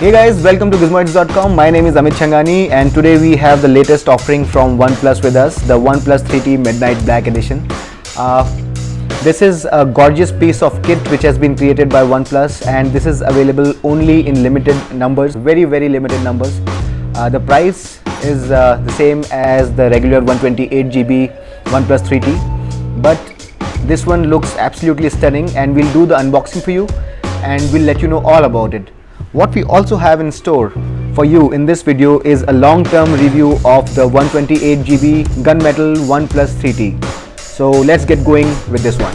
Hey guys, welcome to GizMoids.com. My name is Amit Changani and today we have the latest offering from OnePlus with us, the OnePlus 3T Midnight Black Edition. This is a gorgeous piece of kit which has been created by OnePlus, and this is available only in limited numbers, very limited numbers. The price is the same as the regular 128GB OnePlus 3T, but this one looks absolutely stunning, and we'll do the unboxing for you and we'll let you know all about it. What we also have in store for you in this video is a long-term review of the 128GB GunMetal OnePlus 3T. So let's get going with this one.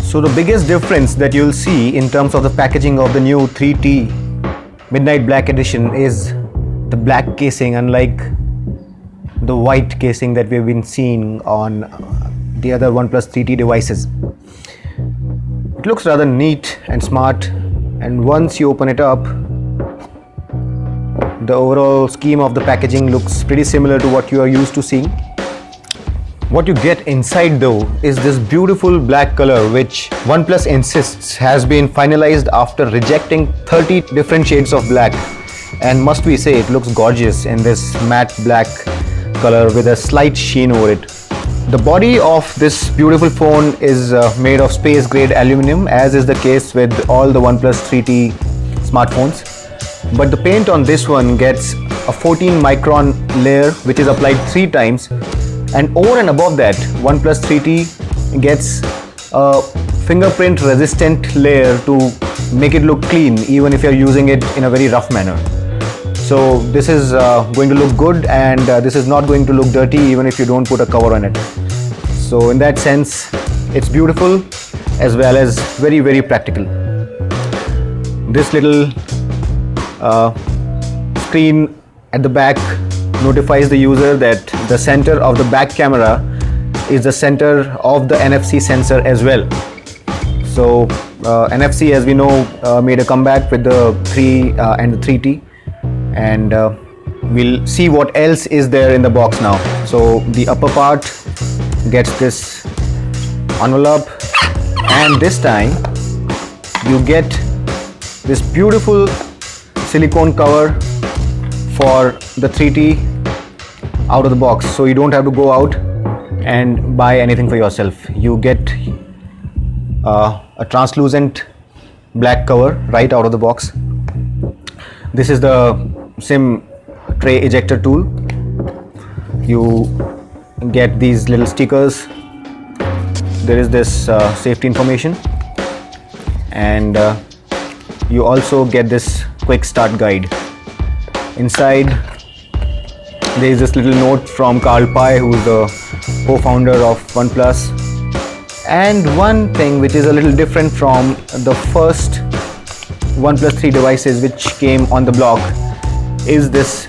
So the biggest difference that you'll see in terms of the packaging of the new 3T Midnight Black Edition is the black casing, unlike the white casing that we've been seeing on the other OnePlus 3T devices. It looks rather neat and smart, and once you open it up, the overall scheme of the packaging looks pretty similar to what you are used to seeing. What you get inside though is this beautiful black color, which OnePlus insists has been finalized after rejecting 30 different shades of black, and must we say, it looks gorgeous in this matte black color with a slight sheen over it. The body of this beautiful phone is made of space grade aluminum, as is the case with all the OnePlus 3T smartphones. But the paint on this one gets a 14 micron layer which is applied 3 times, and over and above that, OnePlus 3T gets a fingerprint resistant layer to make it look clean even if you're using it in a very rough manner. So this is going to look good, and this is not going to look dirty even if you don't put a cover on it. So in that sense, it's beautiful as well as very practical. This little screen at the back notifies the user that the center of the back camera is the center of the NFC sensor as well. So NFC, as we know, made a comeback with the 3 and the 3T. And we'll see what else is there in the box now. So the upper part gets this envelope, and this time you get this beautiful silicone cover for the 3T out of the box, so you don't have to go out and buy anything for yourself. You get a translucent black cover right out of the box. This is the SIM tray ejector tool. You get these little stickers. There is this safety information, and you also get this quick start guide. Inside there is this little note from Carl Pei, who is the co-founder of OnePlus. And one thing which is a little different from the first OnePlus 3 devices which came on the block is this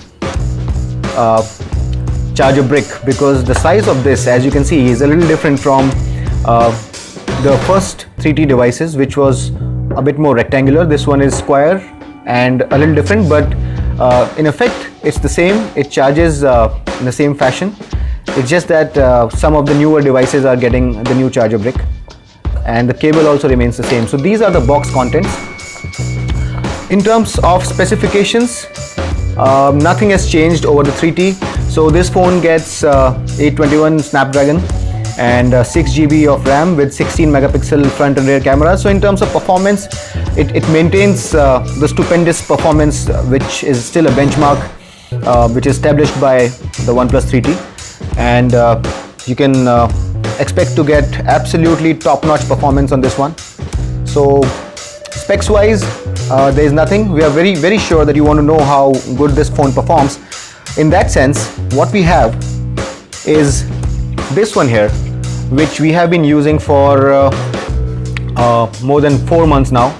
charger brick, because the size of this, as you can see, is a little different from the first 3T devices, which was a bit more rectangular. This one is square and a little different, but in effect it's the same. It charges in the same fashion. It's just that some of the newer devices are getting the new charger brick, and the cable also remains the same. So these are the box contents. In terms of specifications, nothing has changed over the 3T. So this phone gets 821 Snapdragon and 6GB of RAM with 16 megapixel front and rear camera. So in terms of performance, it maintains the stupendous performance, which is still a benchmark which is established by the OnePlus 3T, and you can expect to get absolutely top-notch performance on this one. So specs wise, there is nothing. We are very sure that you want to know how good this phone performs. In that sense, what we have is this one here, which we have been using for more than 4 months now,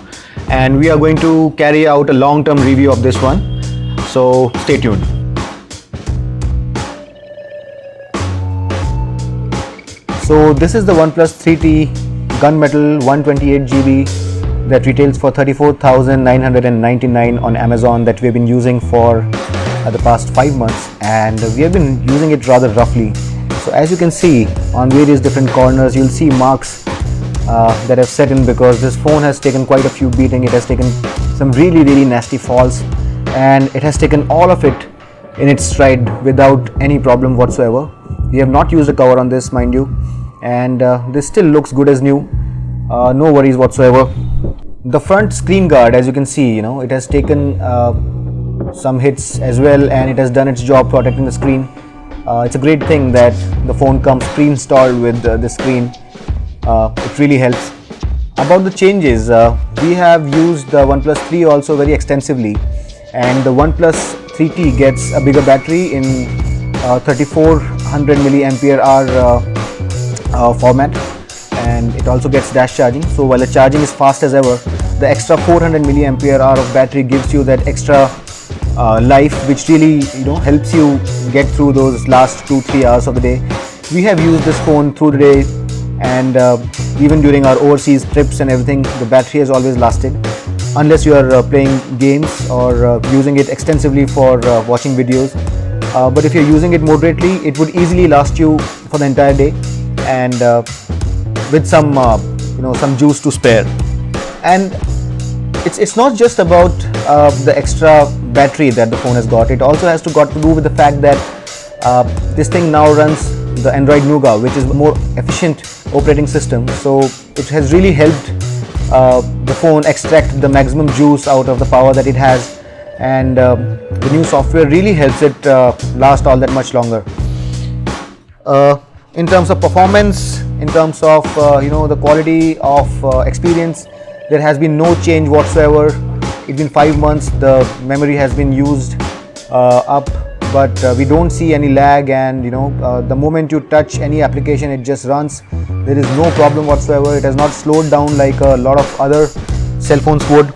and we are going to carry out a long-term review of this one. So stay tuned. So this is the OnePlus 3T GunMetal 128GB that retails for 34,999 on Amazon, that we have been using for the past 5 months, and we have been using it rather roughly. So as you can see, on various different corners you'll see marks that have set in, because this phone has taken quite a few beating. It has taken some really nasty falls, and it has taken all of it in its stride without any problem whatsoever. We have not used a cover on this, mind you, and this still looks good as new. No worries whatsoever. The front screen guard, as you can see, it has taken some hits as well, and it has done its job protecting the screen. It's a great thing that the phone comes pre-installed with the screen. It really helps. About the changes, we have used the OnePlus 3 also very extensively, and the OnePlus 3T gets a bigger battery in 3400 milliampere hour format, and it also gets dash charging. So while the charging is fast as ever, the extra 400 milliampere hour of battery gives you that extra life, which really helps you get through those last 2-3 hours of the day. We have used this phone through the day, and even during our overseas trips and everything, the battery has always lasted, unless you are playing games or using it extensively for watching videos. But if you're using it moderately, it would easily last you for the entire day, and with some some juice to spare. And it's not just about the extra battery that the phone has got. It also has got to do with the fact that this thing now runs the Android Nougat, which is a more efficient operating system. So it has really helped the phone extract the maximum juice out of the power that it has, and the new software really helps it last all that much longer. In terms of performance, in terms of the quality of experience, there has been no change whatsoever. It's been 5 months, the memory has been used up, but we don't see any lag, and the moment you touch any application, it just runs. There is no problem whatsoever. It has not slowed down like a lot of other cell phones would.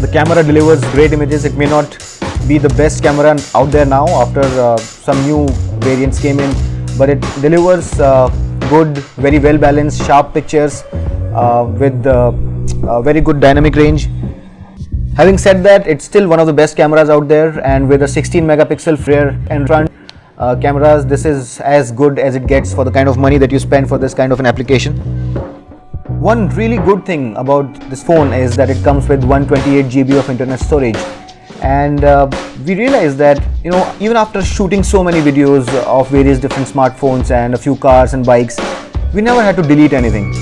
The camera delivers great images. It may not be the best camera out there now after some new variants came in, but it delivers good, very well balanced, sharp pictures with very good dynamic range. Having said that, it's still one of the best cameras out there, and with a 16 megapixel rear and front cameras, this is as good as it gets for the kind of money that you spend for this kind of an application. One really good thing about this phone is that it comes with 128 GB of internal storage, and we realized that even after shooting so many videos of various different smartphones and a few cars and bikes, we never had to delete anything.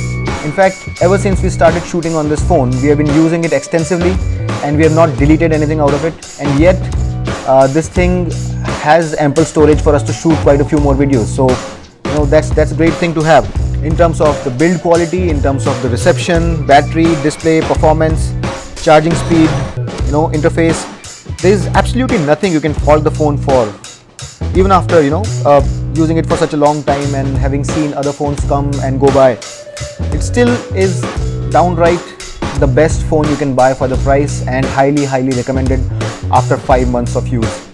In fact, ever since we started shooting on this phone, we have been using it extensively, and we have not deleted anything out of it, and yet this thing has ample storage for us to shoot quite a few more videos. So that's a great thing to have. In terms of the build quality, in terms of the reception, battery, display, performance, charging speed, interface, there is absolutely nothing you can fault the phone for. Even after using it for such a long time and having seen other phones come and go by, it still is downright the best phone you can buy for the price, and highly recommended after 5 months of use.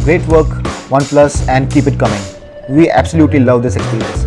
Great work, OnePlus, and keep it coming. We absolutely love this experience.